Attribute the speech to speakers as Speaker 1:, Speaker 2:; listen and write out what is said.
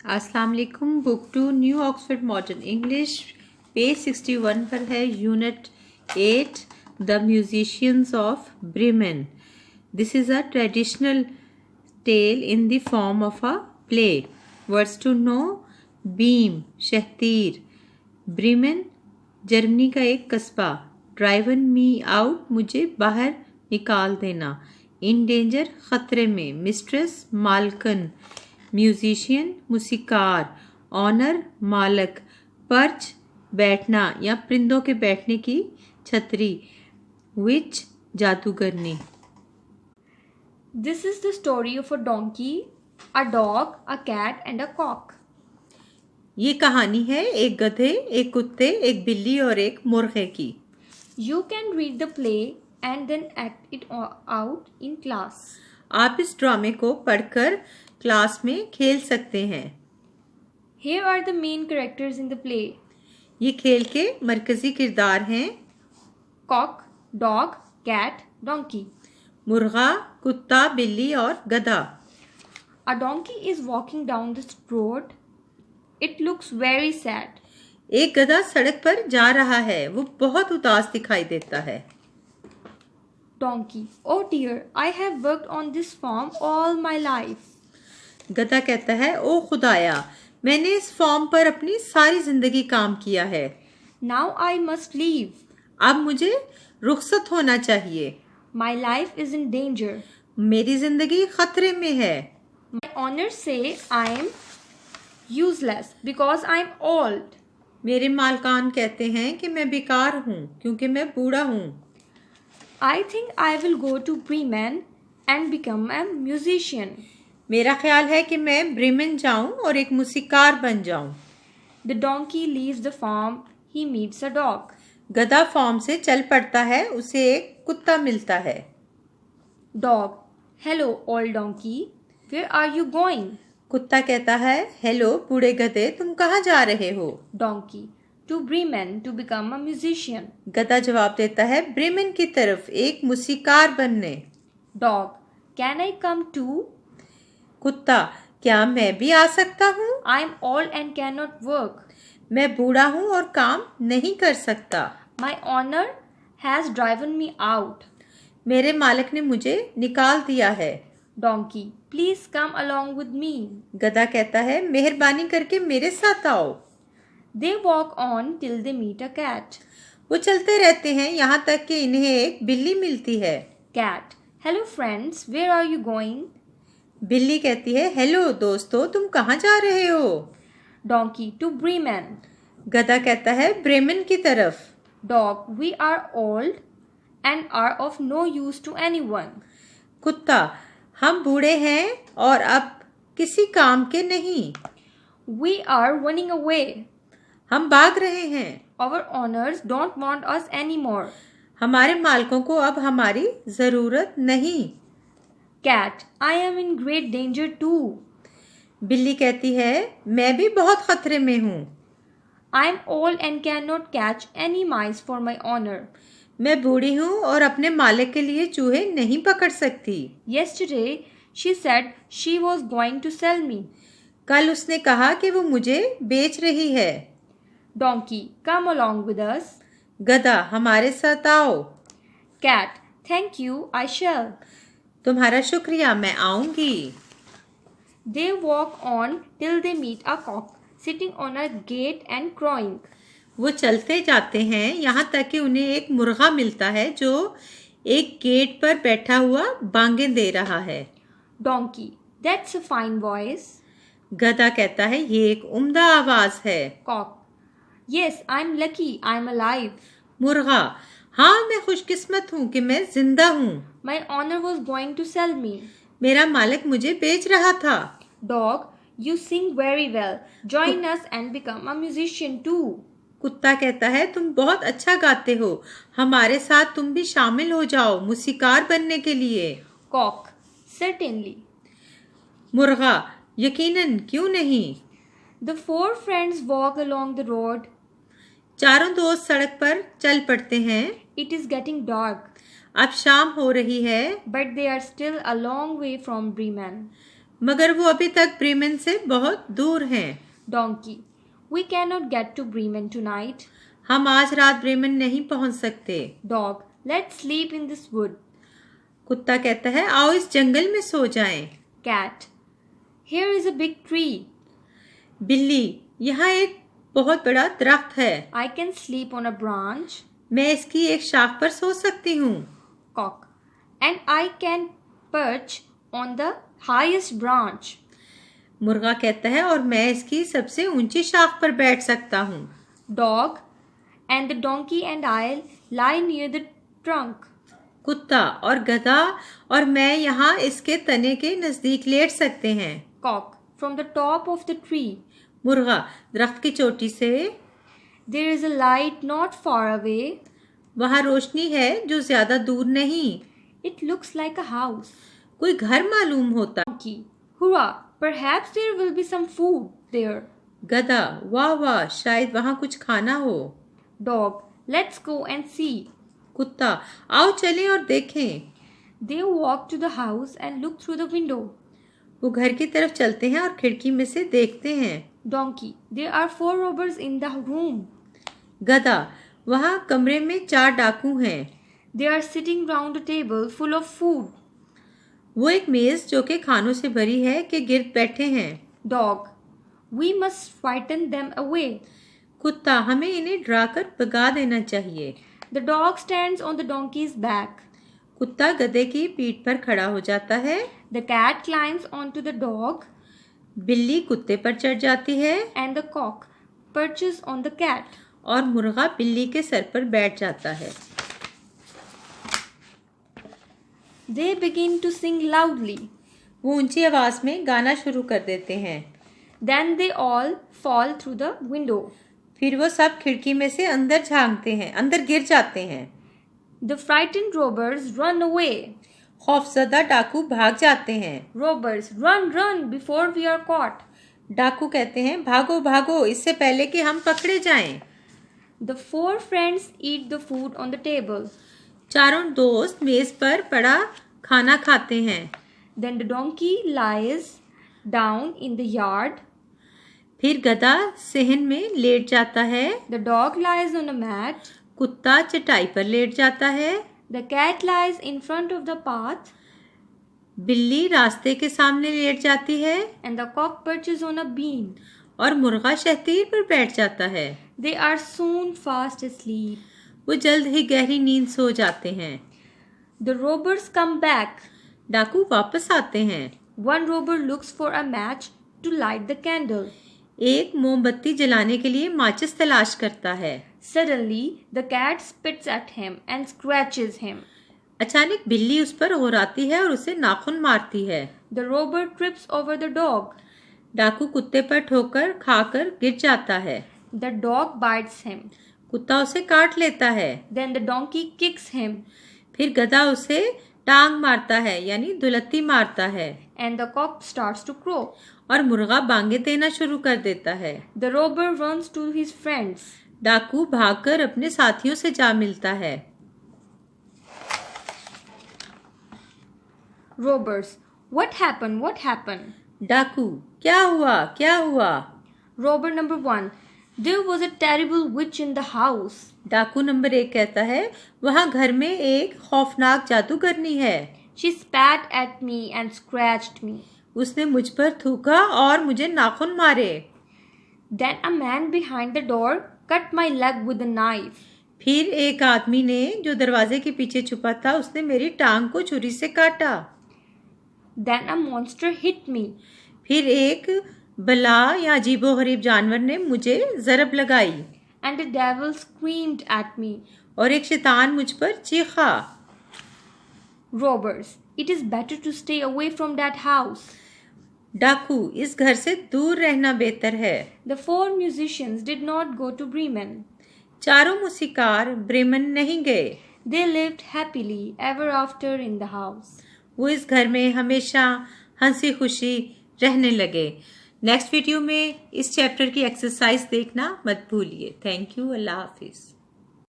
Speaker 1: अस्सलाम वालेकुम। Book 2 new Oxford modern English page 61 पर है। Unit 8 the musicians of Bremen. This is a traditional tale in the form of a play. Words to know: beam शहतीर, Bremen Germany का एक कस्बा, driven me out मुझे बाहर निकाल देना, इन डेंजर खतरे में, मिस्ट्रेस मालकन, म्यूजिशियन मूसीकार, ऑनर मालक, पर्च बैठना या परिंदों के बैठने की छतरी, विच जादूगरनी।
Speaker 2: This is the story of a donkey, a dog, a cat, and a cock.
Speaker 1: ये कहानी है एक गधे, एक कुत्ते, एक बिल्ली और एक मुर्गे की।
Speaker 2: You can read the play and then act it out in class.
Speaker 1: आप इस ड्रामे को पढ़कर क्लास में खेल सकते हैं।
Speaker 2: Here are the main characters in the play:
Speaker 1: ये खेल के मरकजी किरदार हैं:
Speaker 2: cock, dog, cat, donkey.
Speaker 1: मुर्गा, कुत्ता, बिल्ली और गधा।
Speaker 2: A donkey is walking down the road. It looks very sad.
Speaker 1: एक गधा सड़क पर जा रहा है, वो बहुत उदास दिखाई देता है।
Speaker 2: Donkey: oh dear, I have worked on this farm all my life.
Speaker 1: गधा कहता है, ओ खुदाया, मैंने इस फॉर्म पर अपनी सारी जिंदगी काम किया है।
Speaker 2: Now I must leave.
Speaker 1: अब मुझे रुखसत होना चाहिए।
Speaker 2: My life is in danger.
Speaker 1: मेरी जिंदगी खतरे में है।
Speaker 2: My owners say I am useless because I am old.
Speaker 1: मेरे मालकान कहते हैं कि मैं बेकार हूँ क्योंकि मैं बूढ़ा हूँ।
Speaker 2: I think I will go to Bremen and become a musician.
Speaker 1: मेरा ख्याल है कि मैं ब्रेमेन जाऊं और एक मूसीकार बन जाऊं।
Speaker 2: The donkey leaves the farm. He meets a dog.
Speaker 1: गधा फॉर्म से चल पड़ता है, उसे एक कुत्ता मिलता है।
Speaker 2: Dog: hello, old donkey. Where are you going?
Speaker 1: कुत्ता कहता है, हेलो बूढ़े गधे, तुम कहाँ जा रहे हो?
Speaker 2: Donkey: to Bremen to become a musician.
Speaker 1: गधा जवाब देता है, ब्रेमेन की तरफ, एक मूसीकार बनने।
Speaker 2: Dog: can I come too?
Speaker 1: कुत्ता: क्या मैं भी आ सकता हूँ?
Speaker 2: I am old and cannot work.
Speaker 1: मैं बूढ़ा हूँ और काम नहीं कर सकता।
Speaker 2: My owner has driven me out.
Speaker 1: मेरे मालिक ने मुझे निकाल दिया है।
Speaker 2: Donkey: please come along with me.
Speaker 1: गधा कहता है, मेहरबानी करके मेरे साथ आओ।
Speaker 2: They walk on till they meet a cat.
Speaker 1: वो चलते रहते हैं यहाँ तक कि इन्हें एक बिल्ली मिलती है।
Speaker 2: Cat: hello friends, where are you going?
Speaker 1: बिल्ली कहती है, हेलो दोस्तों, तुम कहाँ जा रहे हो?
Speaker 2: Donkey: to Bremen.
Speaker 1: गधा कहता है, ब्रेमेन की तरफ।
Speaker 2: Dog: we are old and are of no use to anyone.
Speaker 1: कुत्ता: हम बूढ़े हैं और अब किसी काम के नहीं।
Speaker 2: We are running away.
Speaker 1: हम भाग रहे हैं।
Speaker 2: Our owners don't want us anymore.
Speaker 1: हमारे मालकों को अब हमारी जरूरत नहीं।
Speaker 2: Cat: I am in great danger too.
Speaker 1: बिल्ली कहती है, मैं भी बहुत खतरे में हूँ।
Speaker 2: I am old and cannot catch any mice for my owner.
Speaker 1: मैं बूढ़ी हूँ और अपने मालिक के लिए चूहे नहीं पकड़ सकती।
Speaker 2: Yesterday she said she was going to sell me.
Speaker 1: कल उसने कहा कि वो मुझे बेच रही है।
Speaker 2: Donkey: come along with us.
Speaker 1: गधा: हमारे साथ आओ।
Speaker 2: Cat: thank you, I shall.
Speaker 1: तुम्हारा शुक्रिया, मैं आऊंगी।
Speaker 2: They walk on till they meet a cock sitting on a gate and crowing.
Speaker 1: वो चलते जाते हैं यहाँ तक कि उन्हें एक मुर्गा मिलता है जो एक गेट पर बैठा हुआ बांगें दे रहा है।
Speaker 2: Donkey: that's a fine voice.
Speaker 1: गधा कहता है, ये एक उम्दा आवाज है।
Speaker 2: Cock: yes, I'm lucky, I'm alive.
Speaker 1: मुर्गा: हाँ, मैं खुशकिस्मत हूँ कि मैं जिंदा हूँ।
Speaker 2: My owner was going to sell me.
Speaker 1: मेरा मालिक मुझे बेच रहा था।
Speaker 2: Dog: you sing very well. Join us and become a musician too.
Speaker 1: कुत्ता कहता है, तुम बहुत अच्छा गाते हो, हमारे साथ तुम भी शामिल हो जाओ मूसीकार बनने के लिए।
Speaker 2: Cock: certainly.
Speaker 1: मुर्गा: यकीनन, क्यों नहीं।
Speaker 2: The four friends walk along the road.
Speaker 1: चारों दोस्त सड़क पर चल पड़ते हैं।
Speaker 2: It is getting dark,
Speaker 1: अब शाम हो रही है,
Speaker 2: but they are still a long way from Bremen.
Speaker 1: मगर वो अभी तक ब्रेमेन से बहुत दूर हैं।
Speaker 2: Donkey. We cannot get to Bremen tonight.
Speaker 1: हम आज रात ब्रेमेन नहीं पहुंच सकते।
Speaker 2: Dog. Let's sleep in this wood.
Speaker 1: कुत्ता कहता है आओ इस जंगल में सो जाएं।
Speaker 2: Cat. Here is a big tree.
Speaker 1: बिल्ली, यहाँ एक बहुत बड़ा दरख्त है।
Speaker 2: I can sleep on a branch.
Speaker 1: मैं इसकी एक शाख पर सो सकती हूँ।
Speaker 2: Cock. And I can perch on the highest branch.
Speaker 1: मुर्गा कहता है और मैं इसकी सबसे ऊंची शाख पर बैठ सकता हूँ।
Speaker 2: Dog. And the donkey and I lie near the trunk.
Speaker 1: कुत्ता और गधा और मैं यहाँ इसके तने के नजदीक लेट सकते हैं।
Speaker 2: Cock. From the top of the tree.
Speaker 1: मुर्गा, दरख्त की चोटी से
Speaker 2: There is a light not far away.
Speaker 1: वहाँ रोशनी है जो ज्यादा दूर नहीं।
Speaker 2: It looks like a house.
Speaker 1: कोई घर मालूम होता।
Speaker 2: Donkey. Hurrah! Perhaps there will be some food there.
Speaker 1: गधा, वाह वाह, शायद वहाँ कुछ खाना हो।
Speaker 2: Dog. Let's go and see.
Speaker 1: कुत्ता, आओ चलें और देखें।
Speaker 2: They walk to the house and look through the window.
Speaker 1: वो घर की तरफ चलते हैं और खिड़की में से देखते हैं।
Speaker 2: Donkey. There are 4 robbers in the room.
Speaker 1: गधा, वहाँ कमरे में 4 डाकू हैं।
Speaker 2: They are sitting round a table full of food.
Speaker 1: वो एक मेज जो कि खानों से भरी है के गिर्द बैठे हैं।
Speaker 2: Dog. We must frighten them away.
Speaker 1: कुत्ता, हमें इन्हें डराकर भगा देना चाहिए।
Speaker 2: The dog stands on the donkey's back.
Speaker 1: कुत्ता गधे की पीठ पर खड़ा हो जाता है।
Speaker 2: The cat climbs onto the dog
Speaker 1: बिल्ली कुत्ते पर चढ़ जाती है
Speaker 2: and the cock perches on the cat.
Speaker 1: और मुर्गा बिल्ली के सर पर बैठ जाता है।
Speaker 2: They begin to sing loudly.
Speaker 1: वो ऊंची आवाज में गाना शुरू कर देते हैं।
Speaker 2: Then they all fall through the window.
Speaker 1: फिर वो सब खिड़की में से अंदर झांकते हैं, अंदर गिर जाते हैं।
Speaker 2: The frightened robbers run away.
Speaker 1: खौफजदा डाकू भाग जाते हैं।
Speaker 2: Robbers, run, run before we are caught.
Speaker 1: डाकू कहते हैं भागो भागो इससे पहले कि हम पकड़े जाएं।
Speaker 2: The 4 friends eat the food on the table.
Speaker 1: चारों दोस्त मेज पर पड़ा खाना खाते हैं।
Speaker 2: Then the donkey lies down in the yard.
Speaker 1: फिर गधा सेहन में लेट जाता है।
Speaker 2: The dog lies on a mat.
Speaker 1: कुत्ता चटाई पर लेट जाता है।
Speaker 2: The cat lies in front of the path.
Speaker 1: बिल्ली रास्ते के सामने लेट जाती है
Speaker 2: And the cock perches on a beam.
Speaker 1: और मुर्गा शहतीर पर बैठ जाता है।
Speaker 2: They are soon fast asleep.
Speaker 1: वो जल्द ही गहरी नींद सो जाते हैं।
Speaker 2: The robbers come back.
Speaker 1: डाकू वापस आते हैं।
Speaker 2: One robber looks for a match to light the candle.
Speaker 1: एक मोमबत्ती जलाने के लिए माचिस तलाश करता है।
Speaker 2: Suddenly, the cat spits at him and scratches him.
Speaker 1: अचानक बिल्ली उस पर घुराती है और उसे नाखून मारती है।
Speaker 2: The robber trips over the dog.
Speaker 1: डाकू कुत्ते पर ठोकर खाकर गिर जाता है।
Speaker 2: The dog bites him.
Speaker 1: कुत्ता उसे काट लेता है।
Speaker 2: Then the donkey kicks him.
Speaker 1: फिर गधा उसे टांग मारता है यानी दुलत्ती मारता है।
Speaker 2: And the cock starts to crow.
Speaker 1: और मुर्गा बांगे देना शुरू कर देता है।
Speaker 2: The robber runs to his friends.
Speaker 1: डाकू भागकर अपने साथियों से जा मिलता है।
Speaker 2: Robbers. What happened? What happened?
Speaker 1: डाकू, क्या हुआ क्या हुआ?
Speaker 2: Robber number 1. There was a terrible witch in the house.
Speaker 1: डाकू नंबर 1 कहता है वहाँ घर में एक खौफनाक जादूगरनी है।
Speaker 2: She spat at me and scratched me.
Speaker 1: उसने मुझ पर थूका और मुझे नाखून मारे।
Speaker 2: Then a man behind the door cut my leg with a knife.
Speaker 1: फिर एक आदमी ने जो दरवाजे के पीछे छुपा था उसने मेरी टांग को छुरी से काटा।
Speaker 2: Then a monster hit me.
Speaker 1: फिर एक बला या अजीबोगरीब जानवर ने मुझे जरब लगाई।
Speaker 2: And the devil screamed at me.
Speaker 1: और एक शैतान मुझ पर चीखा।
Speaker 2: Robbers. It is better to stay away from that house.
Speaker 1: डाकू, इस घर से दूर रहना बेहतर है।
Speaker 2: The 4 musicians did not go to Bremen.
Speaker 1: चारों मूसीकार ब्रेमन नहीं गए।
Speaker 2: They lived happily ever after in the house.
Speaker 1: वो इस घर में हमेशा हंसी खुशी रहने लगे। नेक्स्ट वीडियो में इस चैप्टर की एक्सरसाइज देखना मत भूलिए। Thank you. Allah Hafiz.